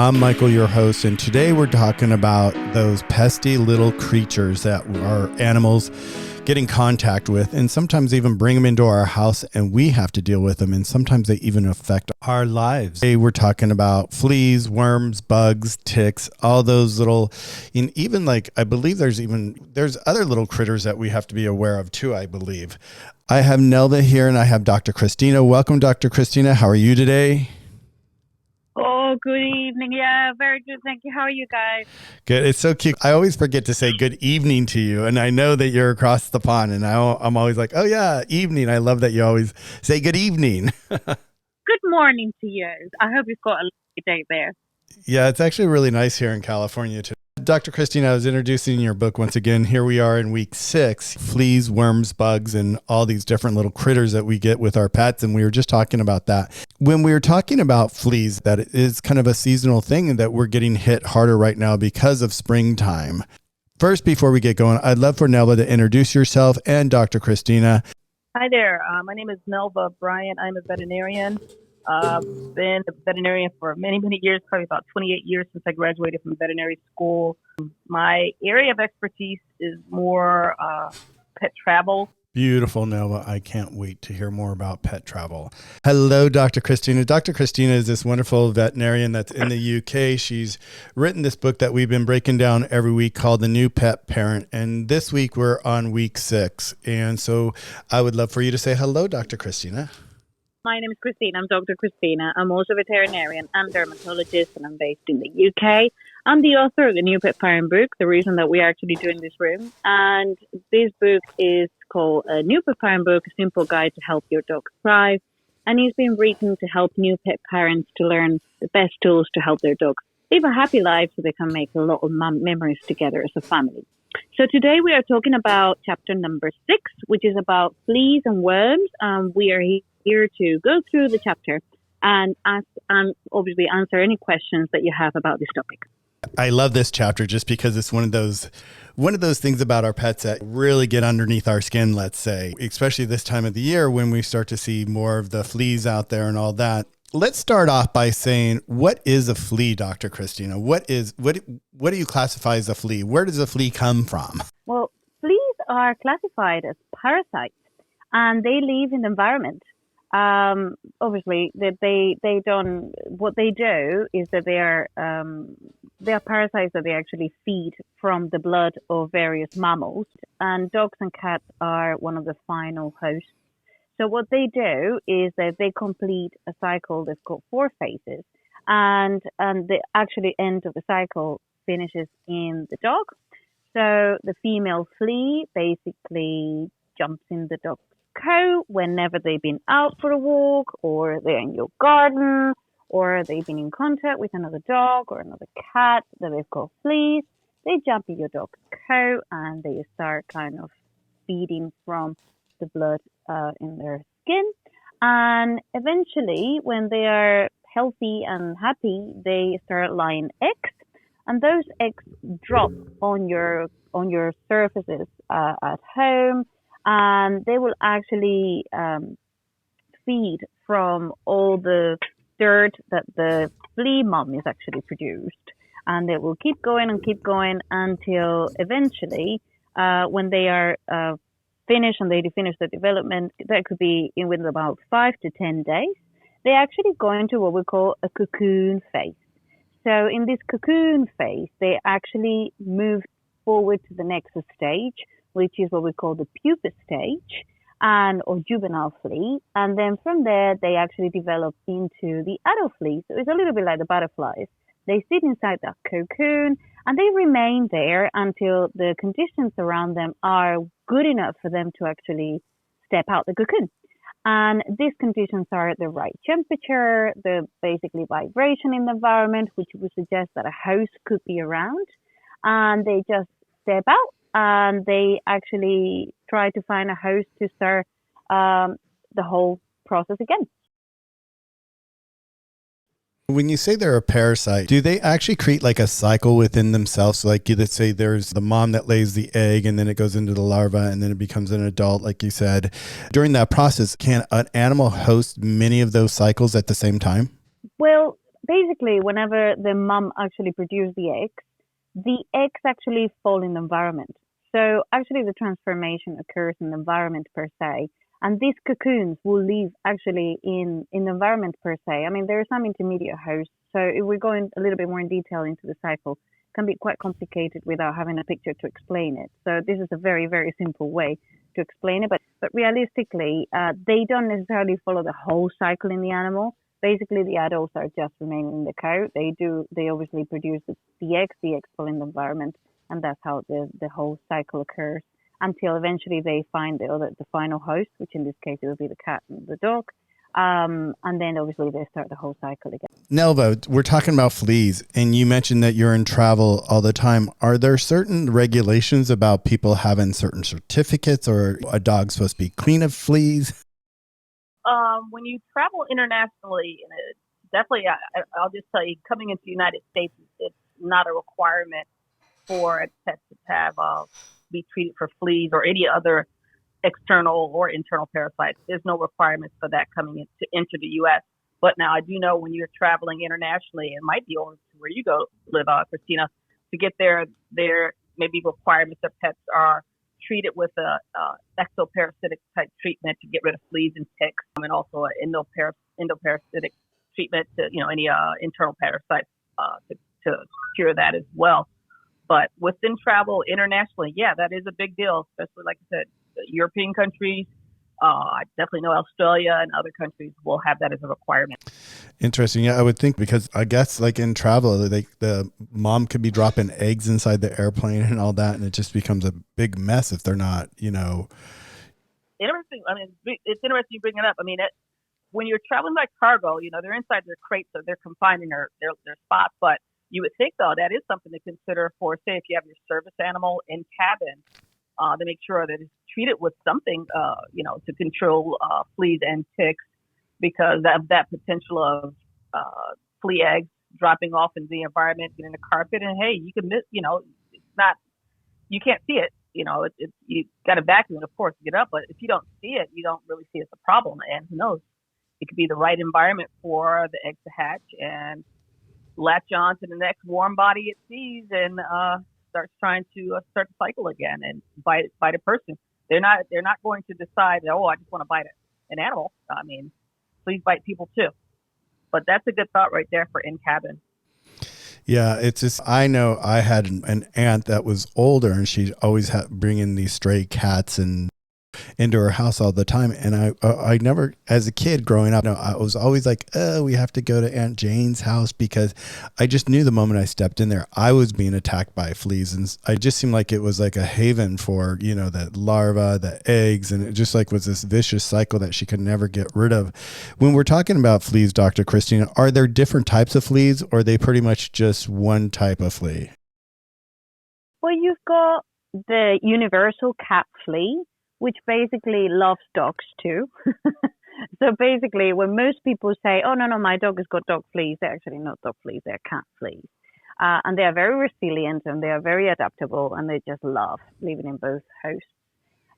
I'm Michael, your host, and today we're talking about those pesky little creatures that our animals get in contact with and sometimes even bring them into our house and we have to deal with them, and sometimes they even affect our lives. Today we're talking about fleas, worms, bugs, ticks, all those little, and even like I believe there's other little critters that we have to be aware of too, I believe. I have Nelda here and I have Dr. Christina. Welcome, Dr. Christina. How are you today? Oh, good evening. Yeah, very good. Thank you. How are you guys? Good. It's so cute. I always forget to say good evening to you. And I know that you're across the pond and I'm always like, oh yeah, evening. I love that you always say good evening. Good morning to you. I hope you've got a lovely day there. Yeah, it's actually really nice here in California too. Dr. Christina, I was introducing your book once again. Here we are in week 6, fleas, worms, bugs, and all these different little critters that we get with our pets. And we were just talking about that. When we were talking about fleas, that it is kind of a seasonal thing and that we're getting hit harder right now because of springtime. First, before we get going, I'd love for Nelva to introduce yourself and Dr. Christina. Hi there. My name is Nelva Bryant. I'm a veterinarian. Been a veterinarian for many, many years, probably about 28 years since I graduated from veterinary school. My area of expertise is more pet travel. Beautiful, Nelva. I can't wait to hear more about pet travel. Hello, Dr. Christina. Dr. Christina is this wonderful veterinarian that's in the UK. She's written this book that we've been breaking down every week called The New Pet Parent. And this week we're on week 6. And so I would love for you to say hello, Dr. Christina. My name is Christina. I'm Dr. Christina. I'm also a veterinarian and dermatologist, and I'm based in the UK. I'm the author of the New Pet Parent book, the reason that we're actually doing this room. And this book is called A New Pet Parent Book, a simple guide to help your dog thrive. And it's been written to help new pet parents to learn the best tools to help their dog live a happy life so they can make a lot of memories together as a family. So today we are talking about chapter number 6, which is about fleas and worms. We are here to go through the chapter and ask and obviously answer any questions that you have about this topic. I love this chapter just because it's one of those things about our pets that really get underneath our skin, let's say, especially this time of the year when we start to see more of the fleas out there and all that. Let's start off by saying, what is a flea, Dr. Christina? What do you classify as a flea? Where does a flea come from? Well, fleas are classified as parasites and they live in the environment. Obviously, that they don't. What they do is that they are parasites that they actually feed from the blood of various mammals, and dogs and cats are one of the final hosts. So what they do is that they complete a cycle that's got 4 phases, and the actually end of the cycle finishes in the dog. So the female flea basically jumps in the dog's coat whenever they've been out for a walk, or they're in your garden, or they've been in contact with another dog or another cat that they've got fleas. They jump in your dog's coat and they start kind of feeding from the blood in their skin. And eventually, when they are healthy and happy, they start laying eggs, and those eggs drop on your surfaces at home. And they will actually feed from all the dirt that the flea mom is actually produced. And they will keep going until eventually, when they are finished and they finish the development, that could be within about 5 to 10 days, they actually go into what we call a cocoon phase. So in this cocoon phase, they actually move forward to the next stage, which is what we call the pupa stage or juvenile flea. And then from there, they actually develop into the adult flea. So it's a little bit like the butterflies. They sit inside that cocoon and they remain there until the conditions around them are good enough for them to actually step out the cocoon. And these conditions are the right temperature, the basically vibration in the environment, which would suggest that a host could be around. And they just step out. And they actually try to find a host to start the whole process again. When you say they're a parasite, do they actually create like a cycle within themselves? So like let's say there's the mom that lays the egg and then it goes into the larva and then it becomes an adult, like you said. During that process, can an animal host many of those cycles at the same time? Well, basically, whenever the mom actually produces the eggs actually fall in the environment. So actually, the transformation occurs in the environment per se, and these cocoons will live actually in the environment per se. I mean, there are some intermediate hosts. So if we go in a little bit more in detail into the cycle, it can be quite complicated without having a picture to explain it. So this is a very, very simple way to explain it. But realistically, they don't necessarily follow the whole cycle in the animal. Basically, the adults are just remaining in the cow. They obviously produce the eggs fall in the environment, and that's how the whole cycle occurs until eventually they find the final host, which in this case it will be the cat and the dog. And then obviously they start the whole cycle again. Nelva, we're talking about fleas, and you mentioned that you're in travel all the time. Are there certain regulations about people having certain certificates, or a dog's supposed to be clean of fleas? When you travel internationally, and definitely, I'll just tell you, coming into the United States, it's not a requirement for a pet to have be treated for fleas or any other external or internal parasites. There's no requirements for that coming in to enter the U.S. But now I do know when you're traveling internationally, it might be over to where you go live, Christina, to get there may be requirements that pets are treated with a exoparasitic type treatment to get rid of fleas and ticks, and also an endoparasitic treatment to any internal parasites to cure that as well. But within travel internationally, yeah, that is a big deal, especially like I said, European countries. I definitely know Australia and other countries will have that as a requirement. Interesting. Yeah, I would think, because I guess like in travel, the mom could be dropping eggs inside the airplane and all that, and it just becomes a big mess if they're not, Interesting. I mean, it's interesting you bring it up. I mean, when you're traveling by cargo, they're inside their crates, so they're confined in their spots. But you would think, though, that is something to consider for, say, if you have your service animal in cabin, to make sure that it's treated with something, to control fleas and ticks, because of that potential of flea eggs dropping off in the environment, getting the carpet, and hey, you can miss, it's not, you can't see it, you got to vacuum it, of course, to get up, but if you don't see it, you don't really see it's a problem, and who knows, it could be the right environment for the eggs to hatch and latch on to the next warm body it sees and starts trying to start the cycle again and bite a person. They're not going to decide, oh, I just want to bite an animal. I mean, fleas bite people too. But that's a good thought right there for in cabin. Yeah, it's just, I know I had an aunt that was older, and she always had bringing these stray cats and into her house all the time. And I never, as a kid growing up, I was always like, oh, we have to go to Aunt Jane's house, because I just knew the moment I stepped in there, I was being attacked by fleas. And I just seemed like it was like a haven for, the larva, the eggs. And it just like was this vicious cycle that she could never get rid of. When we're talking about fleas, Dr. Christina, are there different types of fleas, or are they pretty much just one type of flea? Well, you've got the universal cat flea, which basically loves dogs too. So basically, when most people say, oh, no, my dog has got dog fleas, they're actually not dog fleas, they're cat fleas. And they are very resilient, and they are very adaptable, and they just love living in both hosts.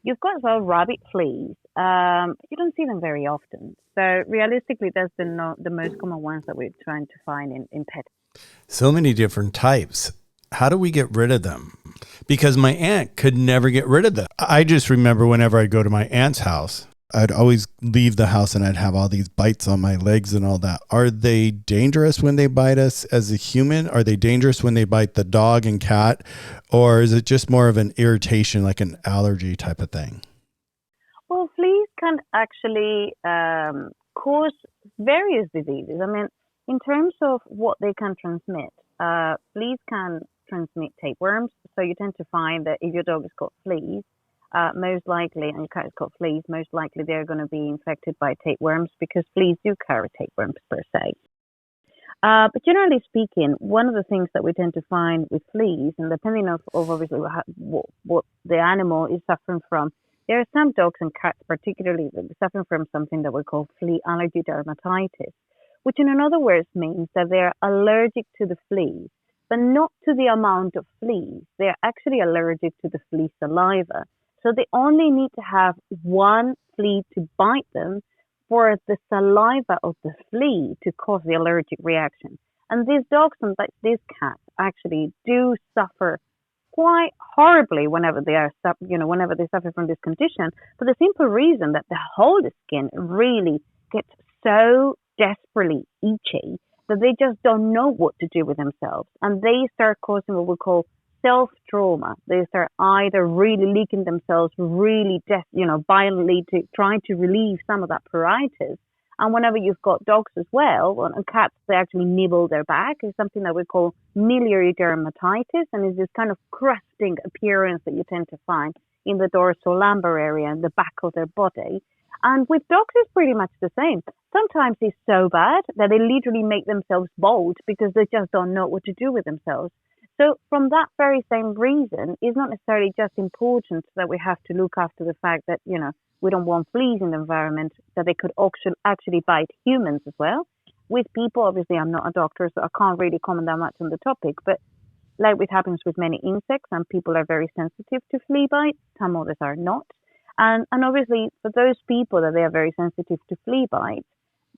You've got as well rabbit fleas. You don't see them very often. So realistically, that's the most common ones that we're trying to find in pets. So many different types. How do we get rid of them? Because my aunt could never get rid of them. I just remember whenever I'd go to my aunt's house, I'd always leave the house and I'd have all these bites on my legs and all that. Are they dangerous when they bite us as a human? Are they dangerous when they bite the dog and cat? Or is it just more of an irritation, like an allergy type of thing? Well, fleas can actually cause various diseases. I mean, in terms of what they can transmit, fleas can transmit tapeworms. So you tend to find that if your dog has got fleas, most likely, and your cat has got fleas, most likely they're going to be infected by tapeworms, because fleas do carry tapeworms per se. But generally speaking, one of the things that we tend to find with fleas, and depending of obviously what the animal is suffering from, there are some dogs and cats particularly that are suffering from something that we call flea allergy dermatitis, which in other words means that they're allergic to the fleas, but not to the amount of fleas. They're actually allergic to the flea saliva. So they only need to have one flea to bite them for the saliva of the flea to cause the allergic reaction. And these dogs and these cats actually do suffer quite horribly whenever they are, whenever they suffer from this condition, for the simple reason that the whole skin really gets so desperately itchy that they just don't know what to do with themselves, and they start causing what we call self-trauma. They start either really leaking themselves really, violently to try to relieve some of that pruritus. And whenever you've got dogs as well, and cats, they actually nibble their back. It's something that we call miliary dermatitis, and it's this kind of crusting appearance that you tend to find in the dorsal lumbar area and the back of their body. And with dogs, it's pretty much the same. Sometimes it's so bad that they literally make themselves bald because they just don't know what to do with themselves. So from that very same reason, it's not necessarily just important that we have to look after the fact that, we don't want fleas in the environment, that they could actually bite humans as well. With people, obviously, I'm not a doctor, so I can't really comment that much on the topic. But like it happens with many insects, some people are very sensitive to flea bites, some others are not. And obviously, for those people that they are very sensitive to flea bites,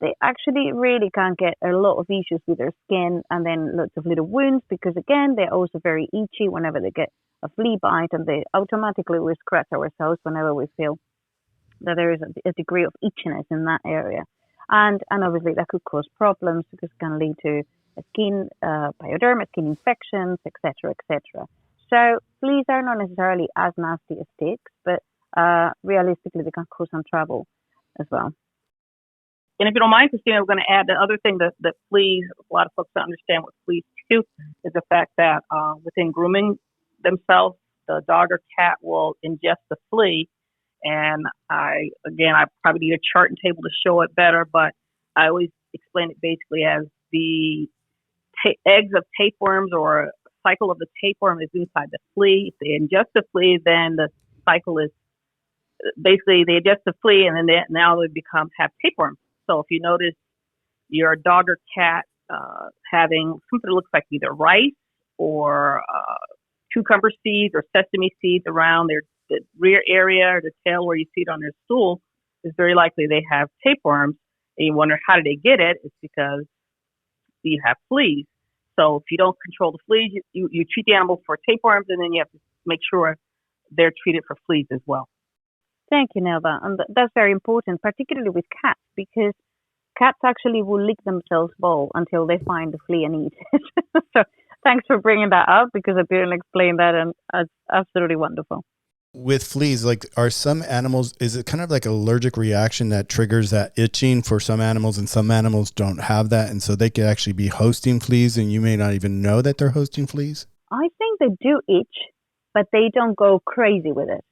they actually really can get a lot of issues with their skin and then lots of little wounds because, again, they're also very itchy whenever they get a flea bite, and they automatically will scratch ourselves whenever we feel that there is a degree of itchiness in that area. And obviously that could cause problems because it can lead to skin pyoderma, skin infections, etc., etc. So fleas are not necessarily as nasty as ticks, but realistically they can cause some trouble as well. And if you don't mind, Christina, we're going to add the other thing that fleas, a lot of folks don't understand what fleas do, is the fact that within grooming themselves, the dog or cat will ingest the flea. And I probably need a chart and table to show it better, but I always explain it basically as the eggs of tapeworms, or a cycle of the tapeworm is inside the flea. If they ingest the flea, then the cycle is basically they ingest the flea, and then now they have tapeworms. So if you notice your dog or cat having something that looks like either rice or cucumber seeds or sesame seeds around the rear area or the tail where you see it on their stool, is very likely they have tapeworms. And you wonder, how did they get it? It's because you have fleas. So if you don't control the fleas, you treat the animal for tapeworms, and then you have to make sure they're treated for fleas as well. Thank you, Nelva. And that's very important, particularly with cats, because cats actually will lick themselves whole until they find the flea and eat it. So thanks for bringing that up, because I didn't explain that, and it's absolutely wonderful. With fleas, are some animals, is it kind of like an allergic reaction that triggers that itching for some animals, and some animals don't have that, and so they could actually be hosting fleas and you may not even know that they're hosting fleas? I think they do itch, but they don't go crazy with it.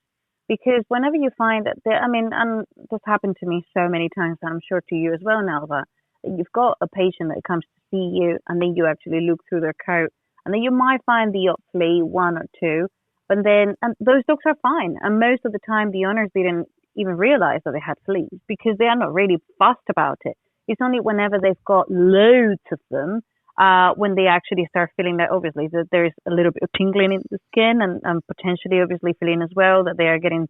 Because whenever you find that, and this happened to me so many times, and I'm sure to you as well, Nelva, that you've got a patient that comes to see you, and then you actually look through their coat, and then you might find the odd flea, one or two, and those dogs are fine. And most of the time, the owners didn't even realize that they had fleas because they are not really fussed about it. It's only whenever they've got loads of them, when they actually start feeling that, obviously, that there's a little bit of tingling in the skin, and potentially, obviously, feeling as well that they are getting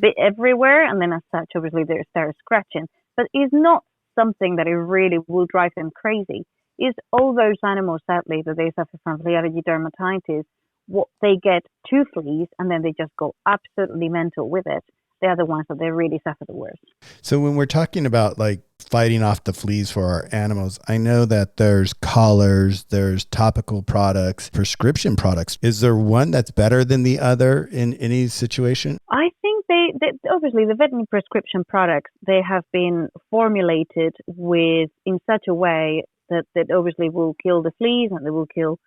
bit everywhere. And then as such, obviously, they start scratching. But it's not something that it really will drive them crazy. It's all those animals, sadly, that they suffer from flea allergy dermatitis. What they get two fleas, and then they just go absolutely mental with it. They are the ones that they really suffer the worst. So when we're talking about fighting off the fleas for our animals, I know that there's collars, there's topical products, prescription products. Is there one that's better than the other in any situation? I think they obviously the veterinary prescription products, they have been formulated in such a way that obviously will kill the fleas, and they will kill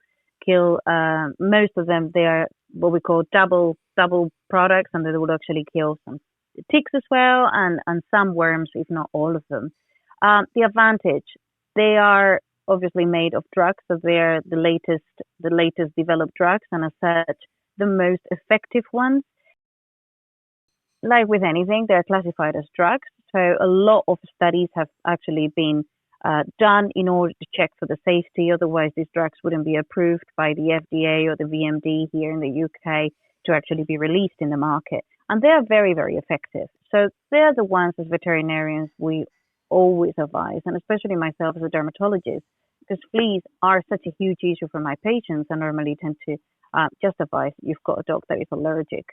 most of them. They are what we call double products, and they will actually kill some ticks as well, and some worms, if not all of them. The advantage, they are obviously made of drugs, so they are the latest developed drugs, and as such, the most effective ones. Like with anything, they're classified as drugs. So a lot of studies have actually been done in order to check for the safety. Otherwise, these drugs wouldn't be approved by the FDA or the VMD here in the UK to actually be released in the market. And they are very, very effective. So they're the ones as veterinarians we always advise, and especially myself as a dermatologist, because fleas are such a huge issue for my patients, I normally tend to just advise you've got a dog that is allergic.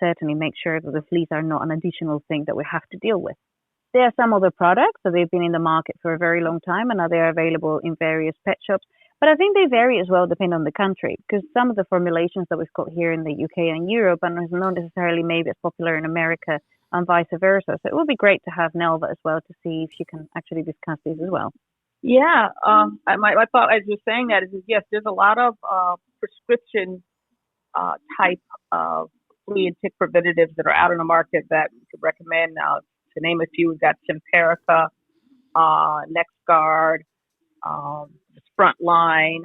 Certainly make sure that the fleas are not an additional thing that we have to deal with. There are some other products that they've been in the market for a very long time, and now they're available in various pet shops. But I think they vary as well, depending on the country, because some of the formulations that we've got here in the UK and Europe are not necessarily maybe as popular in America and vice versa. So it would be great to have Nelva as well to see if she can actually discuss this as well. Yeah, my thought as you're saying that is yes, there's a lot of prescription type of flea and tick preventatives that are out in the market that we could recommend. Now, to name a few, we've got Simparica, NexGard, Frontline,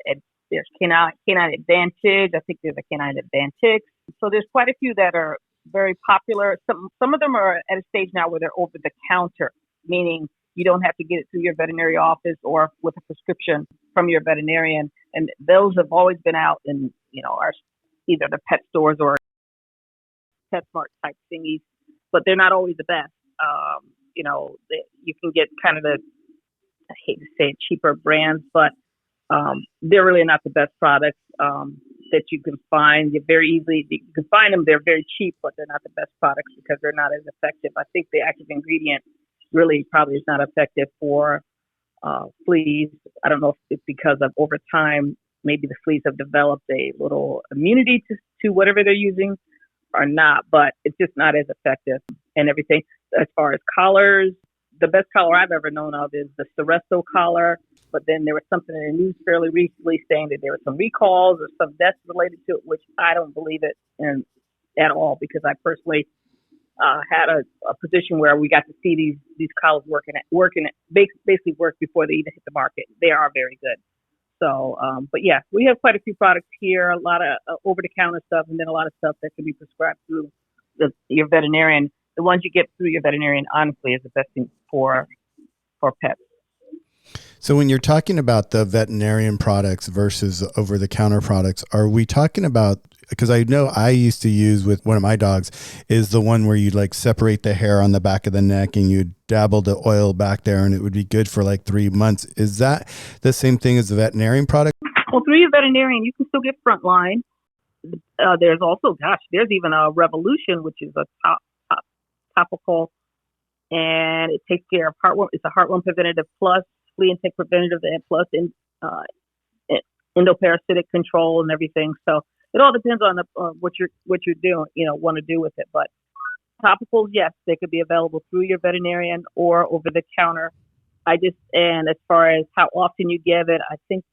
and there's Canine Advantage. I think there's a Canine Advantage. So there's quite a few that are very popular. Some of them are at a stage now where they're over the counter, meaning you don't have to get it through your veterinary office or with a prescription from your veterinarian. And those have always been out in, our either the pet stores or PetSmart type thingies, but they're not always the best. You can get kind of I hate to say it, cheaper brands, but they're really not the best products that you can find. You can find them. They're very cheap, but they're not the best products because they're not as effective. I think the active ingredient really probably is not effective for fleas. I don't know if it's because of over time, maybe the fleas have developed a little immunity to whatever they're using or not, but it's just not as effective and everything. As far as collars, the best collar I've ever known of is the Seresto collar, but then there was something in the news fairly recently saying that there were some recalls or some deaths related to it, which I don't believe it at all, because I personally had a position where we got to see these collars basically work before they even hit the market. They are very good. So, but yeah, we have quite a few products here, a lot of over-the-counter stuff, and then a lot of stuff that can be prescribed through your veterinarian. The ones you get through your veterinarian, honestly, is the best thing for pets. So when you're talking about the veterinarian products versus over-the-counter products, are we talking about, because I know I used to use with one of my dogs, is the one where you like separate the hair on the back of the neck and you dabble the oil back there and it would be good for like 3 months. Is that the same thing as the veterinarian product? Well, through your veterinarian, you can still get Frontline. There's also, there's even a Revolution, which is a topical, and it takes care of heartworm. It's a heartworm preventative plus flea and tick preventative and plus endoparasitic control and everything. So it all depends on what you're doing, want to do with it. But topicals, yes, they could be available through your veterinarian or over the counter. And as far as how often you give it, I think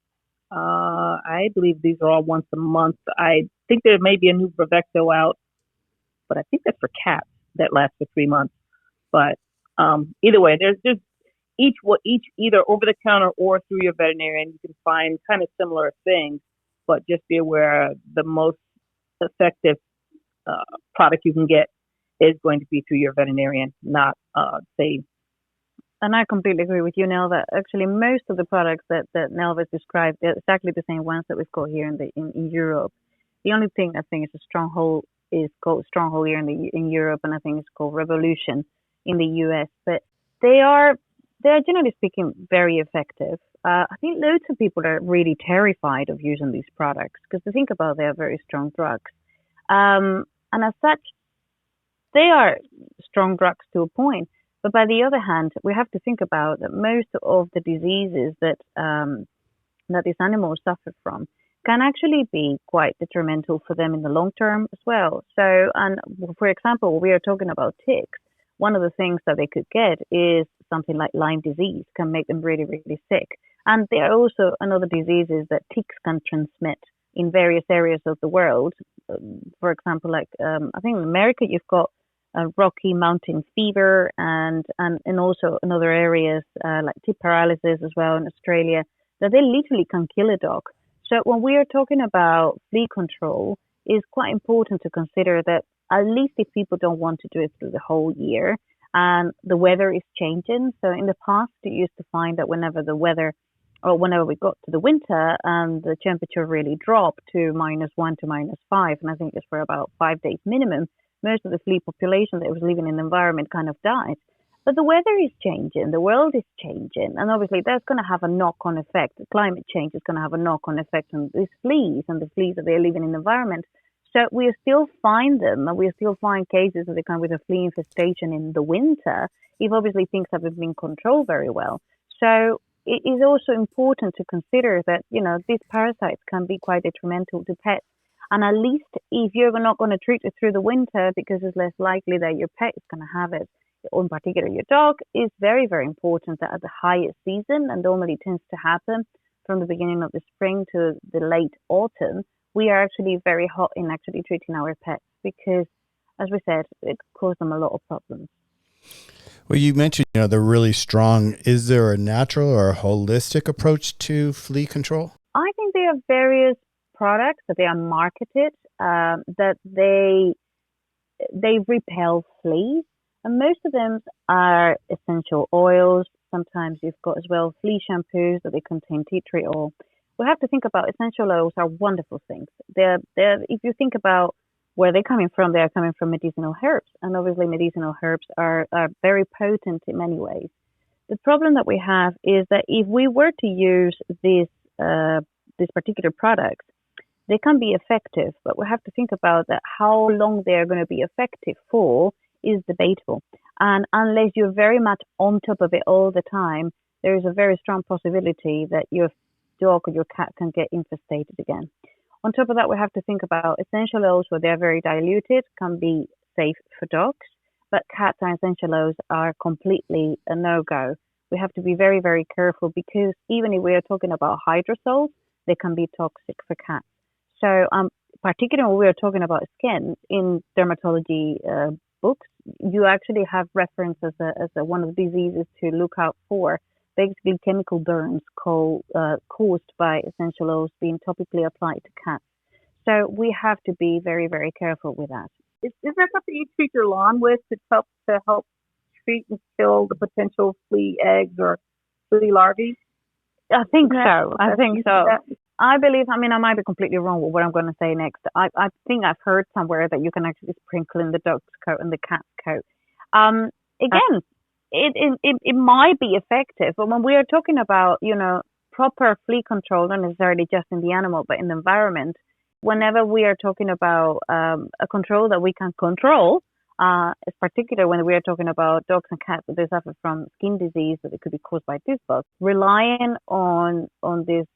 I believe these are all once a month. I think there may be a new Bravecto out, but I think that's for cats that lasts for 3 months. But either way, there's each either over the counter or through your veterinarian, you can find kind of similar things, but just be aware the most effective product you can get is going to be through your veterinarian, not say. And I completely agree with you, Nelva. Actually, most of the products that Nelva described are exactly the same ones that we've got here in Europe. The only thing I think is a stronghold is called Stronghold here in Europe, and I think it's called Revolution in the US. But they are generally speaking very effective. I think loads of people are really terrified of using these products because they think about they are very strong drugs, and as such, they are strong drugs to a point. But by the other hand, we have to think about that most of the diseases that these animals suffer from can actually be quite detrimental for them in the long term as well. So, and for example, we are talking about ticks. One of the things that they could get is something like Lyme disease can make them really, really sick. And there are also another diseases that ticks can transmit in various areas of the world. For example, like I think in America, you've got Rocky Mountain fever and also in other areas like tick paralysis as well in Australia, that they literally can kill a dog. So when we are talking about flea control, it's quite important to consider that at least if people don't want to do it through the whole year and the weather is changing. So in the past, you used to find that whenever we got to the winter and the temperature really dropped to -1 to -5, and I think it's for about 5 days minimum, most of the flea population that was living in the environment kind of died. But the weather is changing, the world is changing, and obviously that's going to have a knock-on effect. The climate change is going to have a knock-on effect on these fleas and the fleas that they're living in the environment. So we still find them, and we still find cases that they come with a flea infestation in the winter, if obviously things haven't been controlled very well. So it is also important to consider that, these parasites can be quite detrimental to pets. And at least if you're not going to treat it through the winter, because it's less likely that your pet is going to have it, or in particular your dog, it's very, very important that at the highest season, and normally tends to happen from the beginning of the spring to the late autumn, we are actually very hot in actually treating our pets because, as we said, it causes them a lot of problems. Well, you mentioned, they're really strong. Is there a natural or a holistic approach to flea control? I think there are various products that they are marketed that they repel fleas, and most of them are essential oils. Sometimes you've got as well flea shampoos that they contain tea tree oil. We have to think about essential oils are wonderful things. They're if you think about where they're coming from, they are coming from medicinal herbs, and obviously medicinal herbs are very potent in many ways. The problem that we have is that if we were to use these particular products, they can be effective, but we have to think about that how long they're going to be effective for is debatable. And unless you're very much on top of it all the time, there is a very strong possibility that your dog or your cat can get infestated again. On top of that, we have to think about essential oils where they're very diluted, can be safe for dogs, but cats and essential oils are completely a no-go. We have to be very, very careful because even if we are talking about hydrosols, they can be toxic for cats. So particularly when we are talking about skin, in dermatology books, you actually have reference as one of the diseases to look out for, basically chemical burns caused by essential oils being topically applied to cats. So we have to be very, very careful with that. Is there something you treat your lawn with to help treat and kill the potential flea eggs or flea larvae? I think so. I believe, I might be completely wrong with what I'm going to say next. I think I've heard somewhere that you can actually sprinkle in the dog's coat and the cat's coat. Again, it might be effective, but when we are talking about, proper flea control, not necessarily just in the animal, but in the environment, whenever we are talking about a control that we can control, in particular when we are talking about dogs and cats that they suffer from skin disease that it could be caused by tooth bugs, relying on this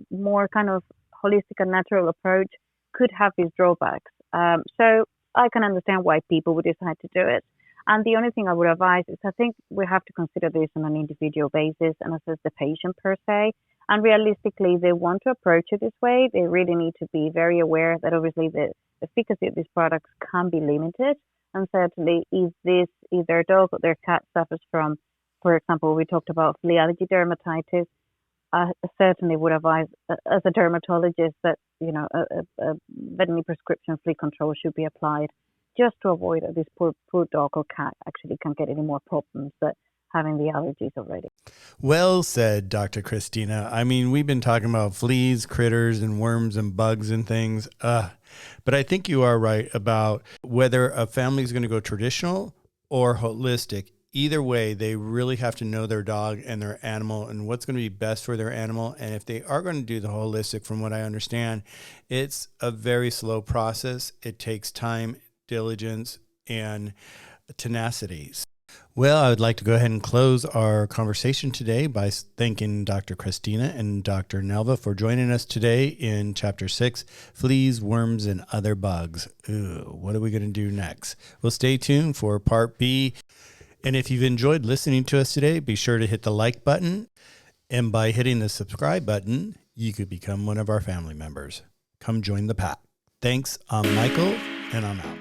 more kind of holistic and natural approach could have these drawbacks. So I can understand why people would decide to do it. And the only thing I would advise is I think we have to consider this on an individual basis and assess the patient per se. And realistically, they want to approach it this way. They really need to be very aware that obviously the efficacy of these products can be limited. And certainly if their dog or their cat suffers from, for example, we talked about flea allergy dermatitis, I certainly would advise as a dermatologist that, a veterinary prescription flea control should be applied just to avoid that this poor dog or cat actually can't get any more problems that having the allergies already. Well said, Dr. Christina. We've been talking about fleas, critters, and worms and bugs and things. But I think you are right about whether a family is going to go traditional or holistic. Either way, they really have to know their dog and their animal and what's going to be best for their animal. And if they are going to do the holistic, from what I understand, it's a very slow process. It takes time, diligence, and tenacity. Well, I would like to go ahead and close our conversation today by thanking Dr. Christina and Dr. Nelva for joining us today in Chapter 6, Fleas, Worms, and Other Bugs. Ooh, what are we going to do next? Well, stay tuned for Part B. And if you've enjoyed listening to us today, be sure to hit the like button. And by hitting the subscribe button, you could become one of our family members. Come join the pack. Thanks. I'm Michael, and I'm out.